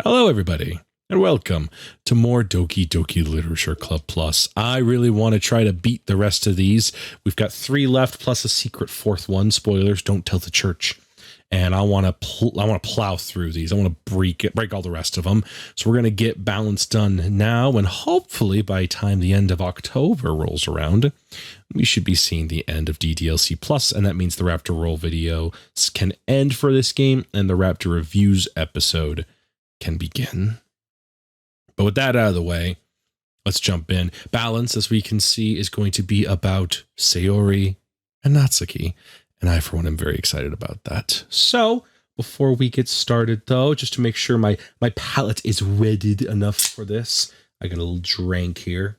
Hello, everybody, and welcome to more Doki Doki Literature Club Plus. I really want to try to beat the rest of these. We've got 3 left, plus a secret 4th one. Spoilers, don't tell the church. And I want to plow through these. I want to break all the rest of them. So we're going to get balance done now, and hopefully by the time the end of October rolls around, we should be seeing the end of DDLC Plus, and that means the Raptor roll video can end for this game, and the Raptor reviews episode can begin. But with that out of the way, let's jump in. Balance, as we can see, is going to be about Sayori and Natsuki, and I, for one, am very excited about that. So, before we get started, though, just to make sure my palate is readied enough for this, I got a little drink here.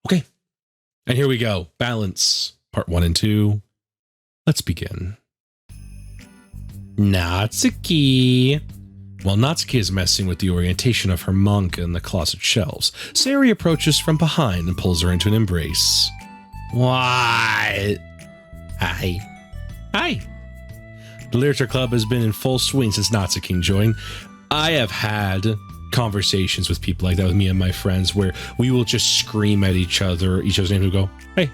Okay, and here we go. Balance, part 1 and 2. Let's begin. Natsuki. While Natsuki is messing with the orientation of her manga in the closet shelves, Sayori approaches from behind and pulls her into an embrace. What? Hi. The Literature Club has been in full swing since Natsuki joined. I have had conversations with people like that with me and my friends where we will just scream at each other's names and go, hey.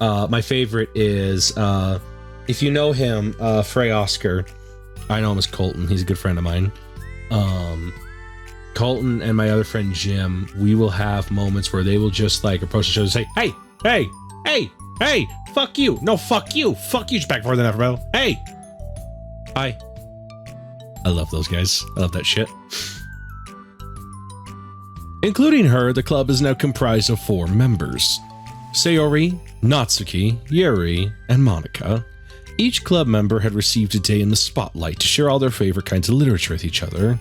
My favorite is, if you know him, Frey Oscar, I know him as Colton. He's a good friend of mine. Colton and my other friend Jim, we will have moments where they will just like approach each other and say, hey, fuck you. No, fuck you. Fuck you. Just back forth than ever, bro. Hey. Hi. I love those guys. I love that shit. Including her, the club is now comprised of 4 members. Sayori, Natsuki, Yuri, and Monica. Each club member had received a day in the spotlight to share all their favorite kinds of literature with each other.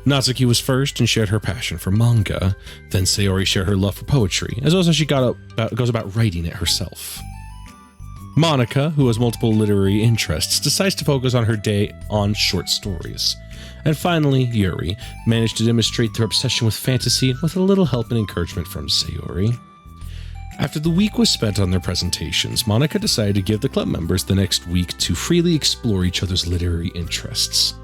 Natsuki was first and shared her passion for manga. Then Sayori shared her love for poetry, as well as she goes about writing it herself. Monica, who has multiple literary interests, decides to focus on her day on short stories. And finally, Yuri managed to demonstrate their obsession with fantasy with a little help and encouragement from Sayori. After the week was spent on their presentations, Monica decided to give the club members the next week to freely explore each other's literary interests.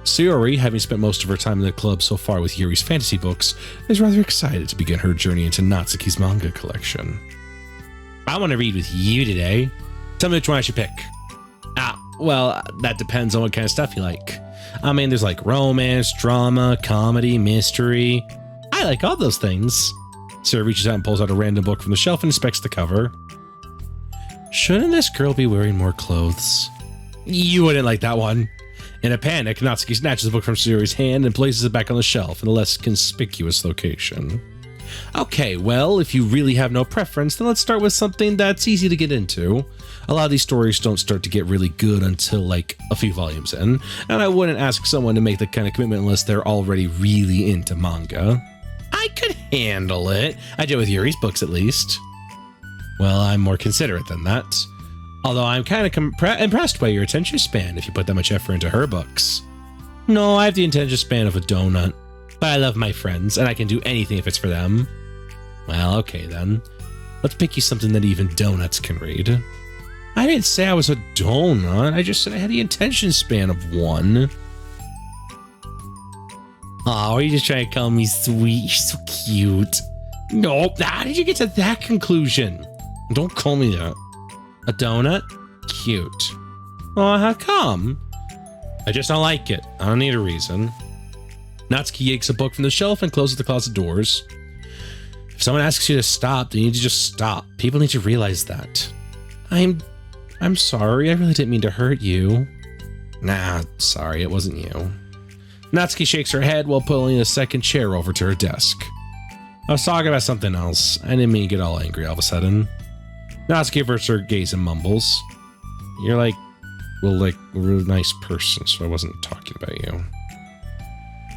Sayori, having spent most of her time in the club so far with Yuri's fantasy books, is rather excited to begin her journey into Natsuki's manga collection. I want to read with you today. Tell me which one I should pick. Well, that depends on what kind of stuff you like. I mean, there's like romance, drama, comedy, mystery. I like all those things. Sarah reaches out and pulls out a random book from the shelf and inspects the cover. Shouldn't this girl be wearing more clothes? You wouldn't like that one. In a panic, Natsuki snatches the book from Sayori's hand and places it back on the shelf in a less conspicuous location. Okay, well, if you really have no preference, then let's start with something that's easy to get into. A lot of these stories don't start to get really good until like a few volumes in, and I wouldn't ask someone to make that kind of commitment unless they're already really into manga. I could handle it. I did with Yuri's books, at least. Well, I'm more considerate than that. Although I'm kind of impressed by your attention span if you put that much effort into her books. No, I have the attention span of a donut. But I love my friends, and I can do anything if it's for them. Well, okay then. Let's pick you something that even donuts can read. I didn't say I was a donut. I just said I had the attention span of one. Oh, are you just trying to call me sweet? You're so cute. No, how did you get to that conclusion? Don't call me that. A donut? Cute. Oh, how come? I just don't like it. I don't need a reason. Natsuki yanks a book from the shelf and closes the closet doors. If someone asks you to stop, then you need to just stop. People need to realize that. I'm sorry. I really didn't mean to hurt you. Nah, sorry. It wasn't you. Natsuki shakes her head while pulling a second chair over to her desk. I was talking about something else. I didn't mean to get all angry all of a sudden. Natsuki averts her gaze and mumbles. You're like a really nice person, so I wasn't talking about you.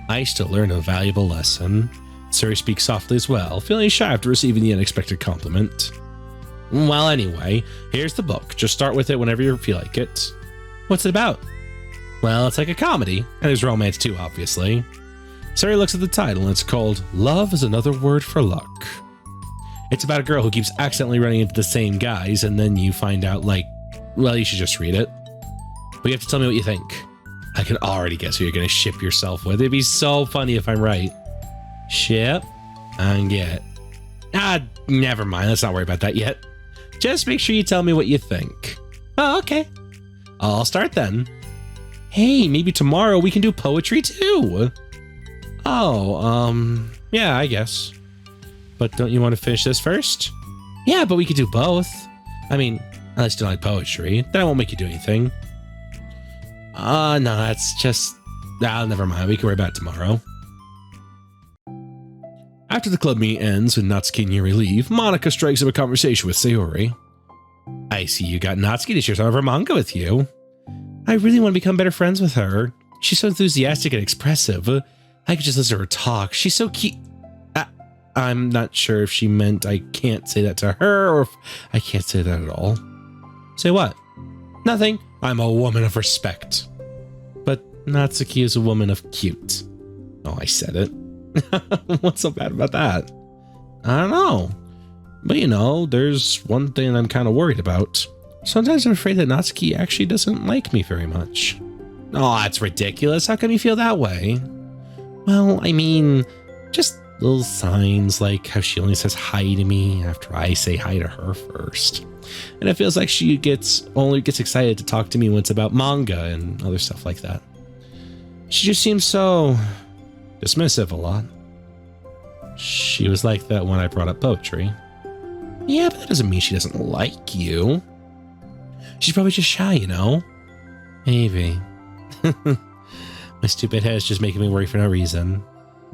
I still learned a valuable lesson. Sayori speaks softly as well, feeling shy after receiving the unexpected compliment. Well, anyway, here's the book. Just start with it whenever you feel like it. What's it about? Well, it's like a comedy, and there's romance too, obviously. Sayori looks at the title, and it's called Love is Another Word for Luck. It's about a girl who keeps accidentally running into the same guys, and then you find out, well, you should just read it. But you have to tell me what you think. I can already guess who you're going to ship yourself with. It'd be so funny if I'm right. Ship and get. Never mind. Let's not worry about that yet. Just make sure you tell me what you think. Oh, okay. I'll start then. Hey, maybe tomorrow we can do poetry too. Oh, yeah, I guess. But don't you want to finish this first? Yeah, but we could do both. I mean, unless you don't like poetry, then I won't make you do anything. No, that's just... never mind. We can worry about it tomorrow. After the club meeting ends and Natsuki and Yuri leave, Monika strikes up a conversation with Sayori. I see you got Natsuki to share some of her manga with you. I really want to become better friends with her. She's so enthusiastic and expressive. I could just listen to her talk. She's so cute. I'm not sure if she meant I can't say that to her or if I can't say that at all. Say what? Nothing. I'm a woman of respect. But Natsuki is a woman of cute. Oh, I said it. What's so bad about that? I don't know. But you know, there's one thing I'm kind of worried about. Sometimes I'm afraid that Natsuki actually doesn't like me very much. Oh, that's ridiculous. How can you feel that way? Well, I mean, just little signs like how she only says hi to me after I say hi to her first. And it feels like she only gets excited to talk to me when it's about manga and other stuff like that. She just seems so dismissive a lot. She was like that when I brought up poetry. Yeah, but that doesn't mean she doesn't like you. She's probably just shy, you know? Maybe. My stupid head is just making me worry for no reason.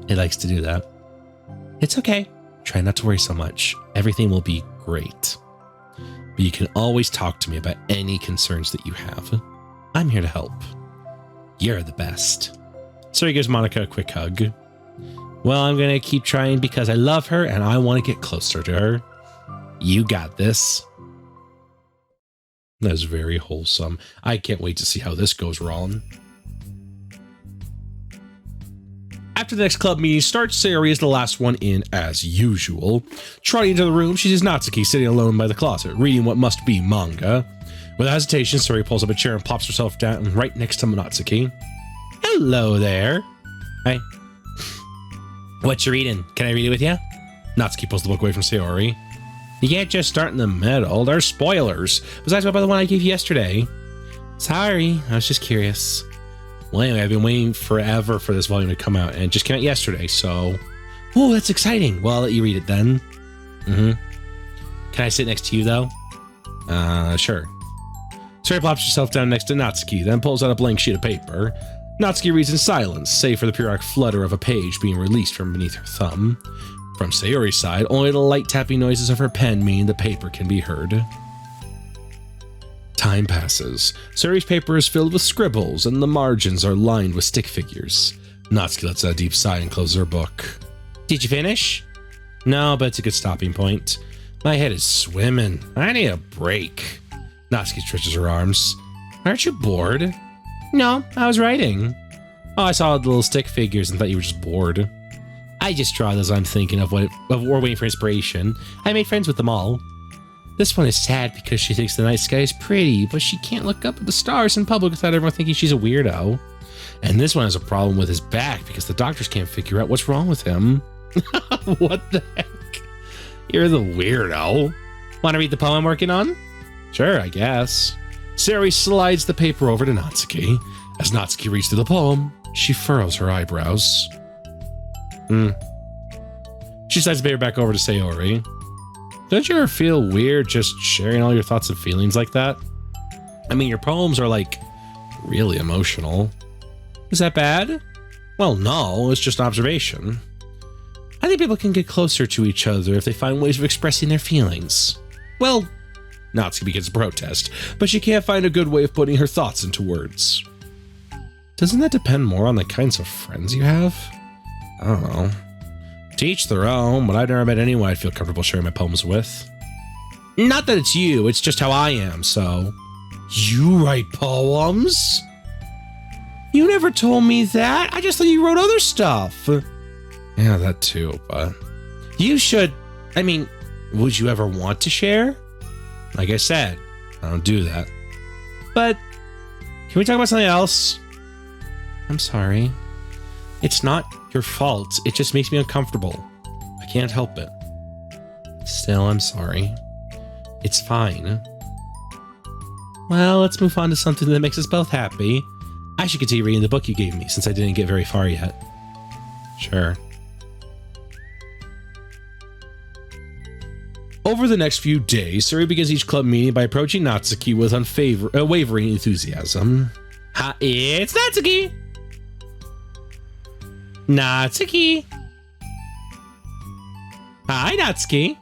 It likes to do that. It's okay. Try not to worry so much. Everything will be great. But you can always talk to me about any concerns that you have. I'm here to help. You're the best. So he gives Monika a quick hug. Well, I'm going to keep trying because I love her and I want to get closer to her. You got this. That's very wholesome. I can't wait to see how this goes wrong. After the next club meeting starts, Sayori is the last one in as usual. Trotting into the room, she sees Natsuki sitting alone by the closet, reading what must be manga. Without hesitation, Sayori pulls up a chair and plops herself down right next to Natsuki. Hello there. Hi. What you reading? Can I read it with you? Natsuki pulls the book away from Sayori. You can't just start in the middle. There's spoilers. Besides, what about the one I gave you yesterday? Sorry, I was just curious. Well, anyway, I've been waiting forever for this volume to come out, and it just came out yesterday, so... Oh, that's exciting. Well, I'll let you read it then. Can I sit next to you, though? Sure. Sayori plops herself down next to Natsuki, then pulls out a blank sheet of paper. Natsuki reads in silence, save for the periodic flutter of a page being released from beneath her thumb. From Sayori's side, only the light tapping noises of her pen mean the paper can be heard. Time passes. Sayori's paper is filled with scribbles, and the margins are lined with stick figures. Natsuki lets out a deep sigh and closes her book. Did you finish? No, but it's a good stopping point. My head is swimming. I need a break. Natsuki stretches her arms. Aren't you bored? No, I was writing. Oh, I saw the little stick figures and thought you were just bored. I just draw those I'm thinking of or waiting for inspiration. I made friends with them all. This one is sad because she thinks the night sky is pretty, but she can't look up at the stars in public without everyone thinking she's a weirdo. And this one has a problem with his back because the doctors can't figure out what's wrong with him. What the heck? You're the weirdo. Want to read the poem I'm working on? Sure, I guess. Sayori slides the paper over to Natsuki. As Natsuki reads through the poem, she furrows her eyebrows. She slides the paper back over to Sayori. Don't you ever feel weird just sharing all your thoughts and feelings like that? I mean, your poems are like really emotional. Is that bad? Well, no, it's just an observation. I think people can get closer to each other if they find ways of expressing their feelings. Well, Natsuki begins to protest, but she can't find a good way of putting her thoughts into words. Doesn't that depend more on the kinds of friends you have? I don't know. To each their own, but I've never met anyone I'd feel comfortable sharing my poems with. Not that it's you, it's just how I am, so... You write poems? You never told me that. I just thought you wrote other stuff. Yeah, that too, but... You should... I mean, would you ever want to share? Like I said, I don't do that. But... Can we talk about something else? I'm sorry. It's not your fault. It just makes me uncomfortable. I can't help it. Still, I'm sorry. It's fine. Well, let's move on to something that makes us both happy. I should continue reading the book you gave me since I didn't get very far yet. Sure. Over the next few days, Suri begins each club meeting by approaching Natsuki with unwavering enthusiasm. Hi, it's Natsuki! Natsuki! Hi, Natsuki!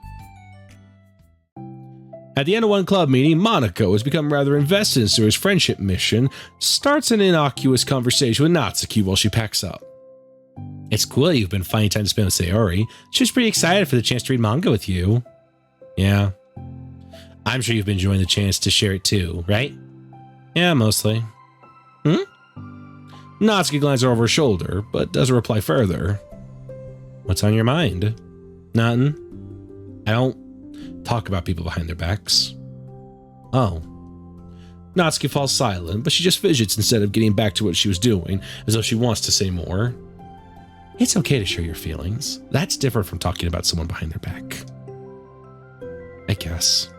At the end of one club meeting, Monica, who has become rather invested in Suri's friendship mission, starts an innocuous conversation with Natsuki while she packs up. It's cool you've been finding time to spend with Sayori. She was pretty excited for the chance to read manga with you. Yeah. I'm sure you've been enjoying the chance to share it too, right? Yeah, mostly. Natsuki glances over her shoulder, but doesn't reply further. What's on your mind? Nothing. I don't talk about people behind their backs. Oh. Natsuki falls silent, but she just fidgets instead of getting back to what she was doing, as though she wants to say more. It's okay to share your feelings. That's different from talking about someone behind their back. I guess.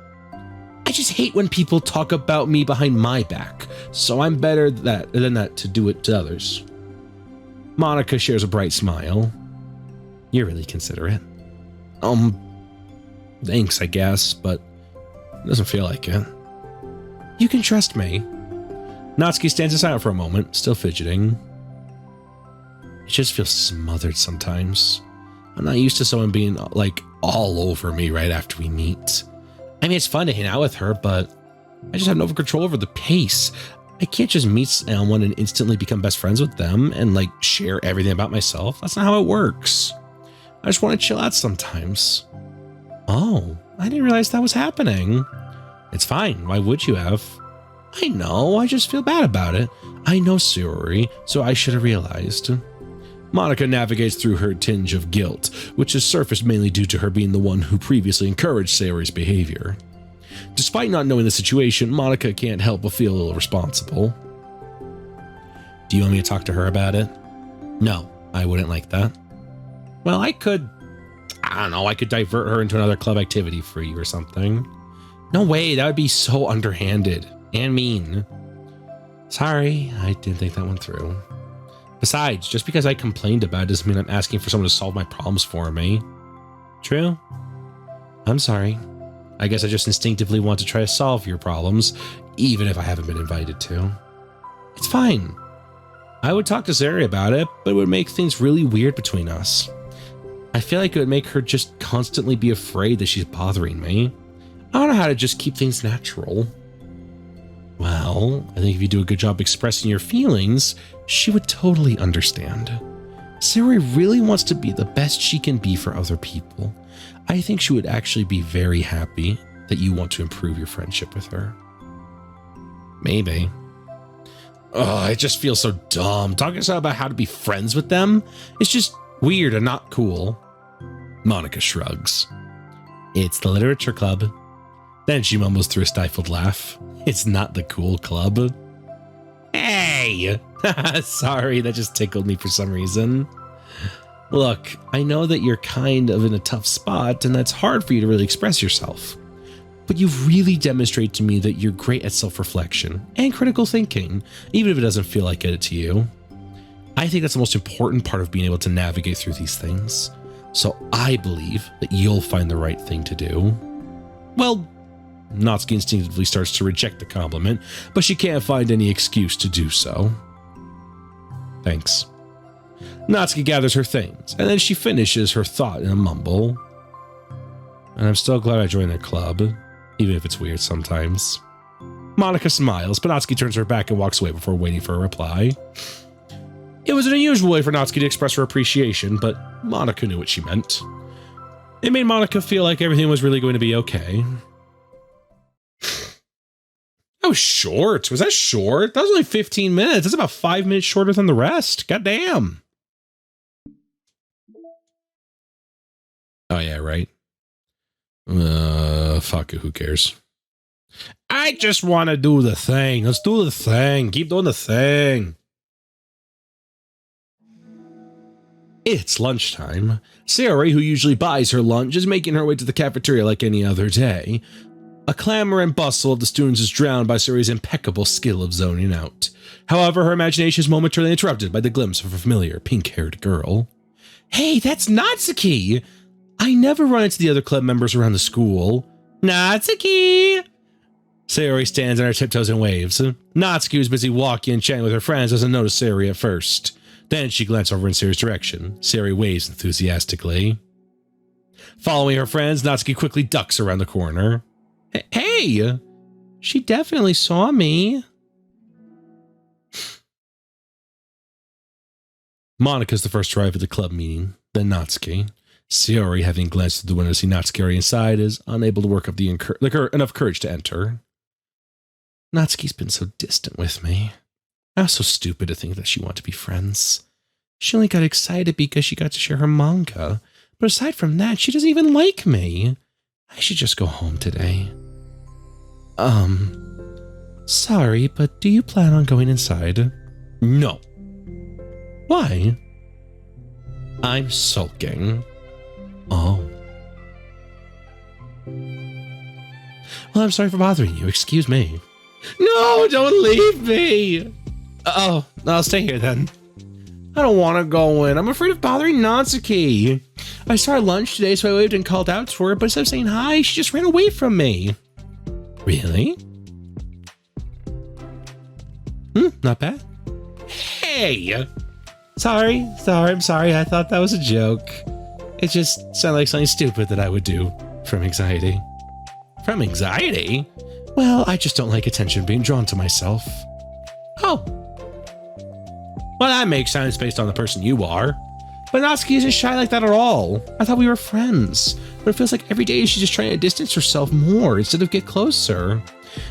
I just hate when people talk about me behind my back, so I'm better than that to do it to others. Monica shares a bright smile. You're really considerate. Thanks, I guess, but it doesn't feel like it. You can trust me. Natsuki stands aside for a moment, still fidgeting. It just feels smothered sometimes. I'm not used to someone being, like, all over me right after we meet. I mean, it's fun to hang out with her, but I just have no control over the pace. I can't just meet someone and instantly become best friends with them and, like, share everything about myself. That's not how it works. I just want to chill out sometimes. Oh, I didn't realize that was happening. It's fine. Why would you have? I know. I just feel bad about it. I know Sayori, so I should have realized. Monica navigates through her tinge of guilt, which has surfaced mainly due to her being the one who previously encouraged Sayori's behavior. Despite not knowing the situation, Monica can't help but feel a little responsible. Do you want me to talk to her about it? No, I wouldn't like that. Well, I could divert her into another club activity for you or something. No way, that would be so underhanded and mean. Sorry, I didn't think that one through. Besides, just because I complained about it doesn't mean I'm asking for someone to solve my problems for me. True. I'm sorry. I guess I just instinctively want to try to solve your problems, even if I haven't been invited to. It's fine. I would talk to Zeri about it, but it would make things really weird between us. I feel like it would make her just constantly be afraid that she's bothering me. I don't know how to just keep things natural. Well, I think if you do a good job expressing your feelings, she would totally understand. Sayori really wants to be the best she can be for other people. I think she would actually be very happy that you want to improve your friendship with her. Maybe. Oh, I just feel so dumb. Talking about how to be friends with them, it's just weird and not cool. Monica shrugs. It's the literature club. Then she mumbles through a stifled laugh. It's not the cool club. Hey! Sorry, that just tickled me for some reason. Look, I know that you're kind of in a tough spot and that's hard for you to really express yourself. But you've really demonstrated to me that you're great at self-reflection and critical thinking, even if it doesn't feel like it to you. I think that's the most important part of being able to navigate through these things. So I believe that you'll find the right thing to do. Well, Natsuki instinctively starts to reject the compliment, but she can't find any excuse to do so. Thanks. Natsuki gathers her things, and then she finishes her thought in a mumble. And I'm still glad I joined the club, even if it's weird sometimes. Monica smiles, but Natsuki turns her back and walks away before waiting for a reply. It was an unusual way for Natsuki to express her appreciation, but Monica knew what she meant. It made Monica feel like everything was really going to be okay. That was short. Was that short? That was only 15 minutes. That's about 5 minutes shorter than the rest. God damn. Oh, yeah, right. Fuck it. Who cares? I just want to do the thing. Let's do the thing. Keep doing the thing. It's lunchtime. Sayori, who usually buys her lunch, is making her way to the cafeteria like any other day. A clamor and bustle of the students is drowned by Sayori's impeccable skill of zoning out. However, her imagination is momentarily interrupted by the glimpse of a familiar pink-haired girl. Hey, that's Natsuki! I never run into the other club members around the school. Natsuki! Sayori stands on her tiptoes and waves. Natsuki, who's busy walking and chatting with her friends, doesn't notice Sayori at first. Then she glances over in Sayori's direction. Sayori waves enthusiastically. Following her friends, Natsuki quickly ducks around the corner. Hey! She definitely saw me. Monika's the first to arrive at the club meeting, then Natsuki. Sayori, having glanced through the window to see Natsuki already inside, is unable to work up enough courage to enter. Natsuki's been so distant with me. I was so stupid to think that she wanted to be friends. She only got excited because she got to share her manga, but aside from that, she doesn't even like me. I should just go home today. Sorry, but do you plan on going inside? No. Why? I'm sulking. Oh. Well, I'm sorry for bothering you. Excuse me. No, don't leave me. Oh, I'll stay here then. I don't want to go in. I'm afraid of bothering Natsuki. I saw her lunch today, so I waved and called out for her, but instead of saying hi, she just ran away from me. Really? Not bad. Hey! Sorry. I'm sorry. I thought that was a joke. It just sounded like something stupid that I would do from anxiety. From anxiety? Well, I just don't like attention being drawn to myself. Oh. Well, that makes sense based on the person you are. But Natsuki isn't shy like that at all. I thought we were friends. But it feels like every day she's just trying to distance herself more instead of get closer.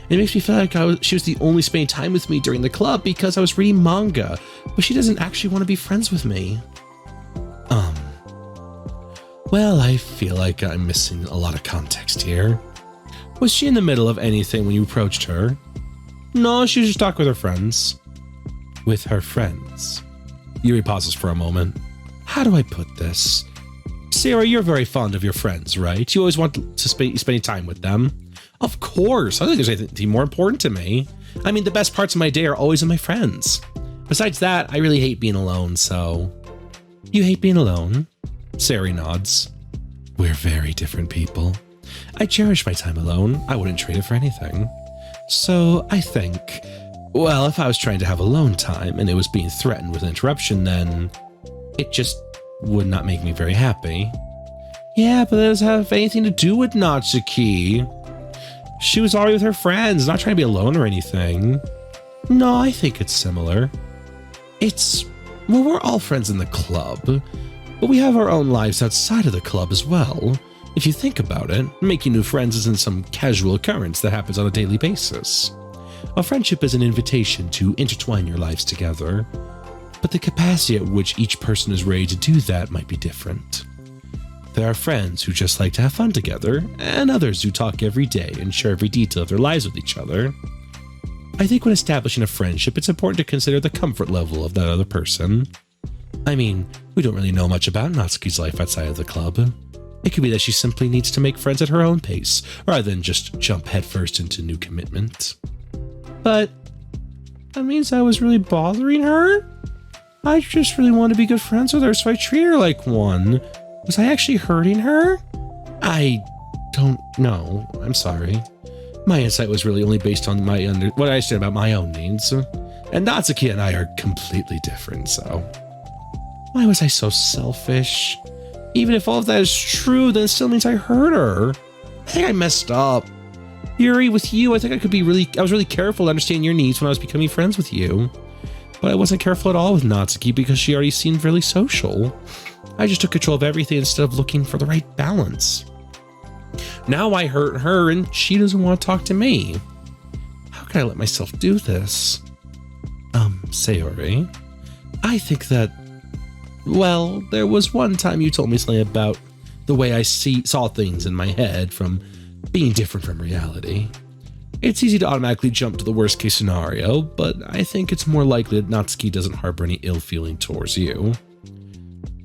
It makes me feel like she was the only spending time with me during the club because I was reading manga, but she doesn't actually want to be friends with me. Well, I feel like I'm missing a lot of context here. Was she in the middle of anything when you approached her? No, she was just talking with her friends. With her friends? Yuri pauses for a moment. How do I put this? Sarah, you're very fond of your friends, right? You always want to spend time with them. Of course. I don't think there's anything more important to me. I mean, the best parts of my day are always with my friends. Besides that, I really hate being alone, so... You hate being alone? Sari nods. We're very different people. I cherish my time alone. I wouldn't trade it for anything. So I think, well, if I was trying to have alone time and it was being threatened with an interruption, then it just would not make me very happy. Yeah, but that doesn't have anything to do with Natsuki. She was already with her friends, not trying to be alone or anything. No, I think it's similar. Well, we're all friends in the club, but we have our own lives outside of the club as well. If you think about it, making new friends isn't some casual occurrence that happens on a daily basis. A friendship is an invitation to intertwine your lives together, but the capacity at which each person is ready to do that might be different. There are friends who just like to have fun together, and others who talk every day and share every detail of their lives with each other. I think when establishing a friendship, it's important to consider the comfort level of that other person. I mean, we don't really know much about Natsuki's life outside of the club. It could be that she simply needs to make friends at her own pace, rather than just jump headfirst into new commitment. But that means I was really bothering her? I just really wanted to be good friends with her, so I treat her like one. Was I actually hurting her? I don't know. I'm sorry. My insight was really only based on what I understand about my own needs. And Natsuki and I are completely different, so... Why was I so selfish? Even if all of that is true, then it still means I hurt her. I think I messed up. Yuri, with you, I think I was really careful to understand your needs when I was becoming friends with you. But I wasn't careful at all with Natsuki because she already seemed really social. I just took control of everything instead of looking for the right balance. Now I hurt her and she doesn't want to talk to me. How can I let myself do this? Sayori, I think that, well, there was one time you told me something about the way I saw things in my head from being different from reality. It's easy to automatically jump to the worst case scenario, but I think it's more likely that Natsuki doesn't harbor any ill feeling towards you.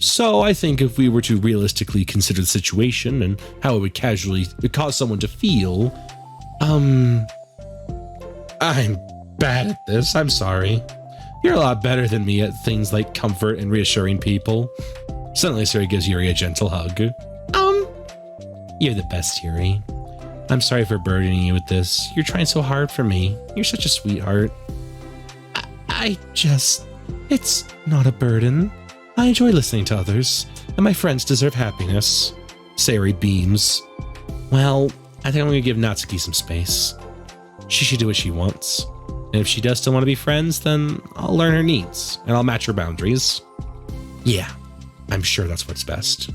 So I think if we were to realistically consider the situation and how it would casually cause someone to feel, I'm bad at this. I'm sorry. You're a lot better than me at things like comfort and reassuring people. Suddenly, Sari gives Yuri a gentle hug. You're the best, Yuri. I'm sorry for burdening you with this. You're trying so hard for me. You're such a sweetheart. It's not a burden. I enjoy listening to others, and my friends deserve happiness. Sari beams. Well, I think I'm going to give Natsuki some space. She should do what she wants. And if she does still want to be friends, then I'll learn her needs, and I'll match her boundaries. Yeah, I'm sure that's what's best.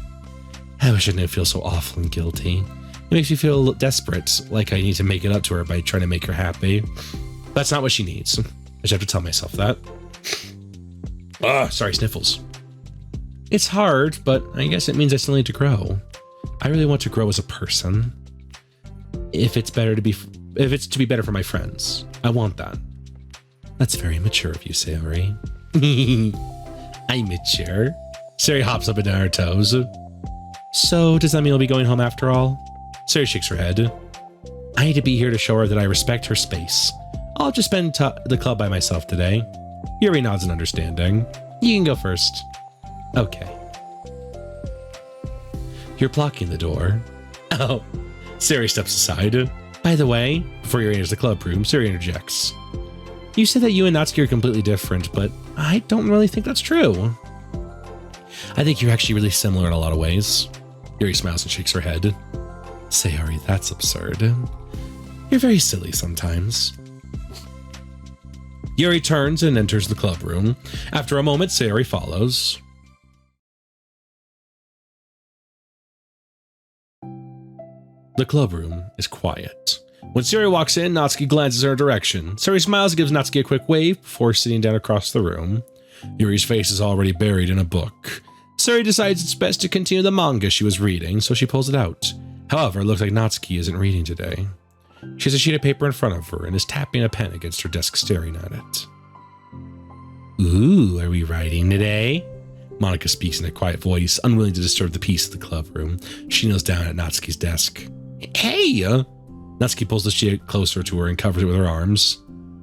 I wish I didn't feel so awful and guilty. It makes me feel a little desperate, like I need to make it up to her by trying to make her happy. That's not what she needs. I just have to tell myself that. Sorry, sniffles. It's hard, but I guess it means I still need to grow. I really want to grow as a person. If it's to be better for my friends, I want that. That's very mature of you, Sayori. I'm mature. Sari hops up and down her toes. So, does that mean we'll be going home after all? Sari shakes her head. I need to be here to show her that I respect her space. I'll just spend the club by myself today. Yuri nods in understanding. You can go first. Okay. You're blocking the door. Oh. Sari steps aside. By the way, before Yuri enters the club room, Sari interjects. You said that you and Natsuki are completely different, but I don't really think that's true. I think you're actually really similar in a lot of ways. Yuri smiles and shakes her head. Sayori, that's absurd. You're very silly sometimes. Yuri turns and enters the club room. After a moment, Sayori follows. The club room is quiet. When Sayori walks in, Natsuki glances in her direction. Sayori smiles and gives Natsuki a quick wave before sitting down across the room. Yuri's face is already buried in a book. Sayori decides it's best to continue the manga she was reading, so she pulls it out. However, it looks like Natsuki isn't reading today. She has a sheet of paper in front of her and is tapping a pen against her desk, staring at it. Ooh, are we writing today? Monica speaks in a quiet voice, unwilling to disturb the peace of the club room. She kneels down at Natsuki's desk. Hey! Natsuki pulls the sheet closer to her and covers it with her arms.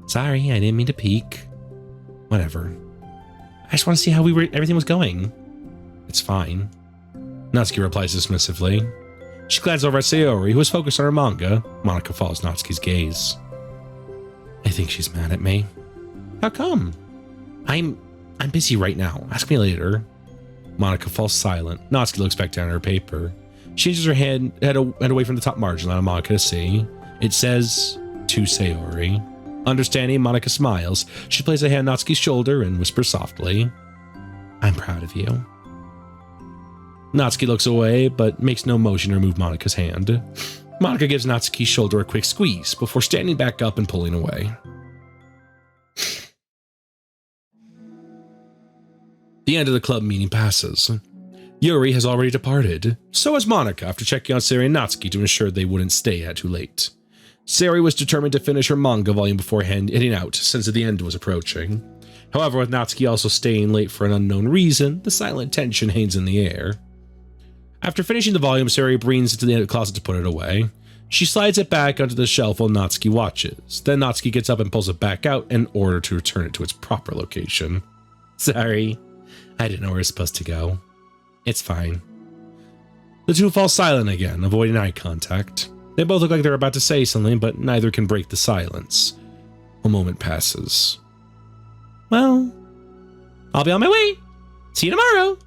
Sorry, I didn't mean to peek. Whatever. I just want to see how everything was going. It's fine. Natsuki replies dismissively. She glances over at Sayori, who is focused on her manga. Monica follows Natsuki's gaze. I think she's mad at me. How come? I'm busy right now. Ask me later. Monica falls silent. Natsuki looks back down at her paper. She changes her head away from the top margin, allowing Monica to see. It says, to Sayori. Understanding, Monica smiles. She places a hand on Natsuki's shoulder and whispers softly, I'm proud of you. Natsuki looks away, but makes no motion to remove Monica's hand. Monica gives Natsuki's shoulder a quick squeeze before standing back up and pulling away. The end of the club meeting passes. Yuri has already departed. So has Monica after checking on Sari and Natsuki to ensure they wouldn't stay at too late. Sari was determined to finish her manga volume before heading out, since the end was approaching. However, with Natsuki also staying late for an unknown reason, the silent tension hangs in the air. After finishing the volume, Sari brings it to the closet to put it away. She slides it back onto the shelf while Natsuki watches. Then Natsuki gets up and pulls it back out in order to return it to its proper location. Sorry, I didn't know where it was supposed to go. It's fine. The two fall silent again, avoiding eye contact. They both look like they're about to say something, but neither can break the silence. A moment passes. Well, I'll be on my way. See you tomorrow.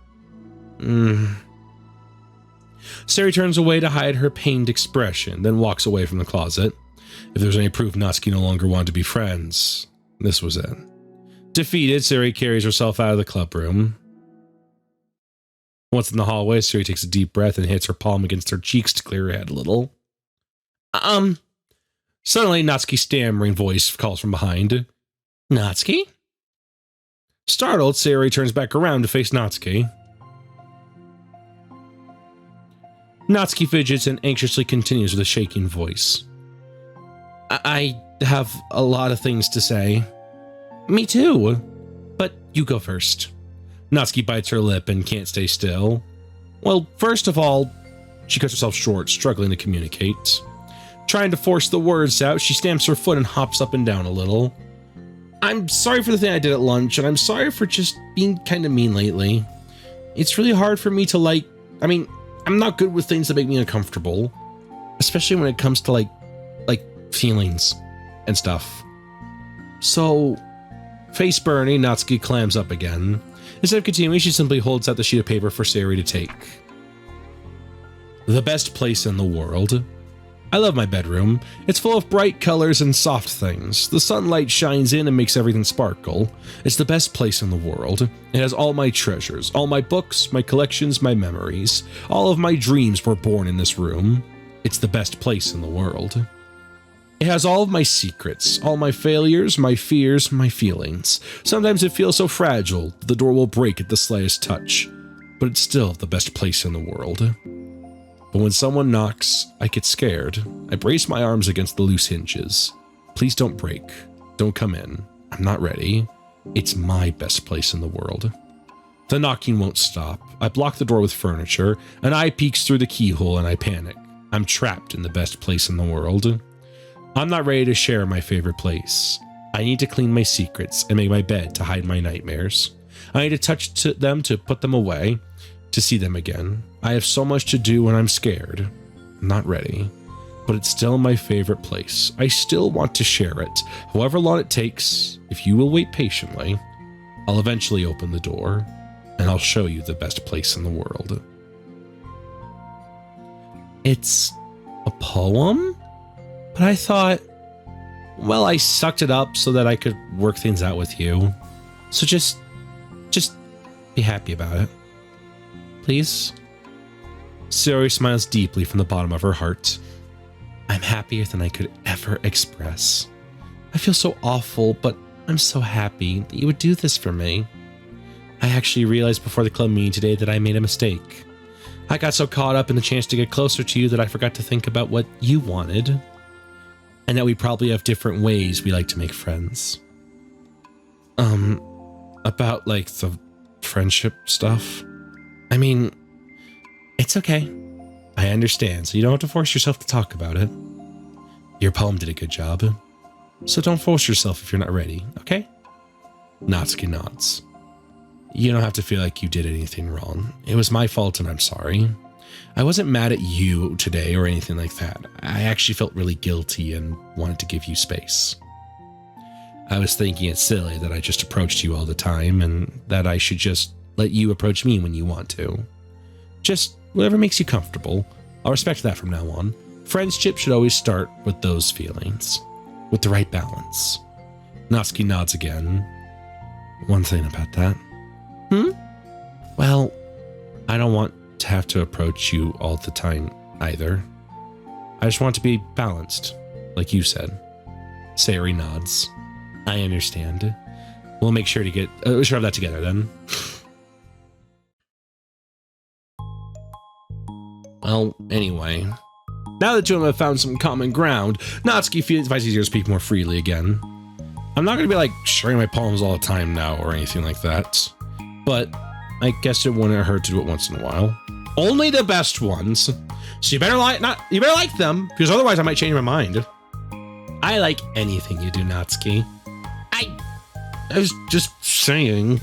Sari turns away to hide her pained expression, then walks away from the closet. If there was any proof Natsuki no longer wanted to be friends, this was it. Defeated, Sari carries herself out of the club room. Once in the hallway, Sari takes a deep breath and hits her palm against her cheeks to clear her head a little. Suddenly, Natsuki's stammering voice calls from behind. Natsuki? Startled, Sari turns back around to face Natsuki. Natsuki fidgets and anxiously continues with a shaking voice. I have a lot of things to say. Me too. But you go first. Natsuki bites her lip and can't stay still. Well, first of all, she cuts herself short, struggling to communicate. Trying to force the words out, she stamps her foot and hops up and down a little. I'm sorry for the thing I did at lunch, and I'm sorry for just being kind of mean lately. It's really hard for me to I'm not good with things that make me uncomfortable, especially when it comes to like feelings and stuff. So, face burning, Natsuki clams up again. Instead of continuing, she simply holds out the sheet of paper for Sayori to take. The best place in the world. I love my bedroom. It's full of bright colors and soft things. The sunlight shines in and makes everything sparkle. It's the best place in the world. It has all my treasures, all my books, my collections, my memories. All of my dreams were born in this room. It's the best place in the world. It has all of my secrets, all my failures, my fears, my feelings. Sometimes it feels so fragile, the door will break at the slightest touch. But it's still the best place in the world. But when someone knocks, I get scared. I brace my arms against the loose hinges. Please don't break. Don't come in. I'm not ready. It's my best place in the world. The knocking won't stop. I block the door with furniture. An eye peeks through the keyhole and I panic. I'm trapped in the best place in the world. I'm not ready to share my favorite place. I need to clean my secrets and make my bed to hide my nightmares. I need to touch them to put them away, to see them again. I have so much to do when I'm scared. I'm not ready, but it's still my favorite place. I still want to share it. However long it takes, if you will wait patiently, I'll eventually open the door and I'll show you the best place in the world. It's a poem? But I thought, well, I sucked it up so that I could work things out with you. So just be happy about it. Please? Sayori smiles deeply from the bottom of her heart. I'm happier than I could ever express. I feel so awful, but I'm so happy that you would do this for me. I actually realized before the club meeting today that I made a mistake. I got so caught up in the chance to get closer to you that I forgot to think about what you wanted. And that we probably have different ways we like to make friends. About like the friendship stuff. I mean, it's okay. I understand, so you don't have to force yourself to talk about it. Your poem did a good job. So don't force yourself if you're not ready, okay? Natsuki nods. You don't have to feel like you did anything wrong. It was my fault and I'm sorry. I wasn't mad at you today or anything like that. I actually felt really guilty and wanted to give you space. I was thinking it's silly that I just approached you all the time and that I should just let you approach me when you want to. Just whatever makes you comfortable. I'll respect that from now on. Friendship should always start with those feelings, with the right balance. Natsuki nods again. One thing about that. Well, I don't want to have to approach you all the time either. I just want to be balanced, like you said. Sayori nods. I understand. We'll make sure to get sure have that together then. Well, anyway. Now that you and I have found some common ground, Natsuki feels it's easier to speak more freely again. I'm not going to be like sharing my poems all the time now or anything like that, but I guess it wouldn't hurt to do it once in a while. Only the best ones. So you better like them, because otherwise I might change my mind. I like anything you do, Natsuki. I was just saying.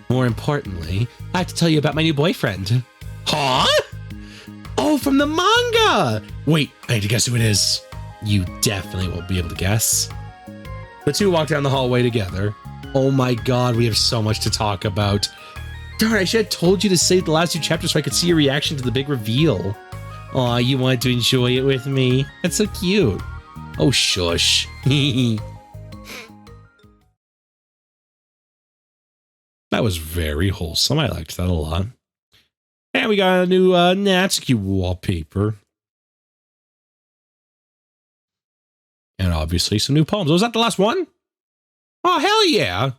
More importantly, I have to tell you about my new boyfriend. Huh? Oh, from the manga! Wait, I need to guess who it is. You definitely won't be able to guess. The two walk down the hallway together. Oh my god, we have so much to talk about. Darn, I should have told you to save the last two chapters so I could see your reaction to the big reveal. Aw, you wanted to enjoy it with me. That's so cute. Oh, shush. That was very wholesome. I liked that a lot. And we got a new Natsuki wallpaper. And obviously some new poems. Was that the last one? Oh, hell yeah.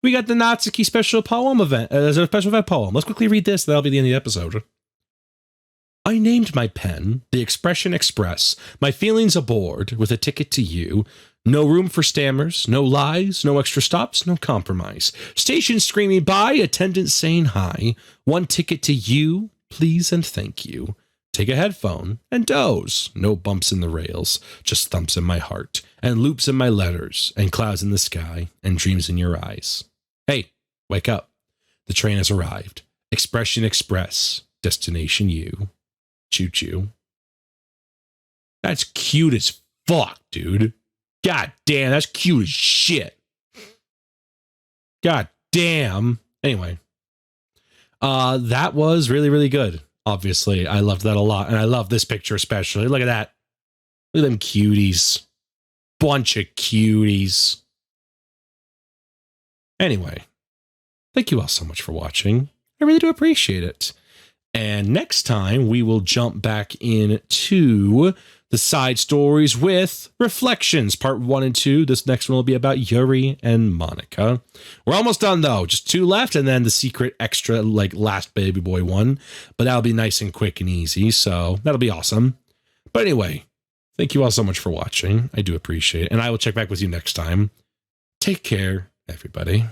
We got the Natsuki special poem event. There's a special event poem. Let's quickly read this. That'll be the end of the episode. I named my pen the Expression Express, my feelings aboard with a ticket to you. No room for stammers, no lies, no extra stops, no compromise. Station screaming by, attendant saying hi. One ticket to you, please and thank you. Take a headphone and doze. No bumps in the rails, just thumps in my heart, and loops in my letters, and clouds in the sky, and dreams in your eyes. Hey, wake up. The train has arrived. Expression Express, destination you. Choo-choo. That's cute as fuck, dude. God damn, that's cute as shit. God damn. Anyway, that was really, really good. Obviously, I loved that a lot, and I love this picture especially. Look at that. Look at them cuties. Bunch of cuties. Anyway, thank you all so much for watching. I really do appreciate it. And next time, we will jump back into the side stories with Reflections, part 1 and 2. This next one will be about Yuri and Monica. We're almost done, though. Just 2 left, and then the secret extra, like, last baby boy one. But that'll be nice and quick and easy, so that'll be awesome. But anyway, thank you all so much for watching. I do appreciate it, and I will check back with you next time. Take care, everybody.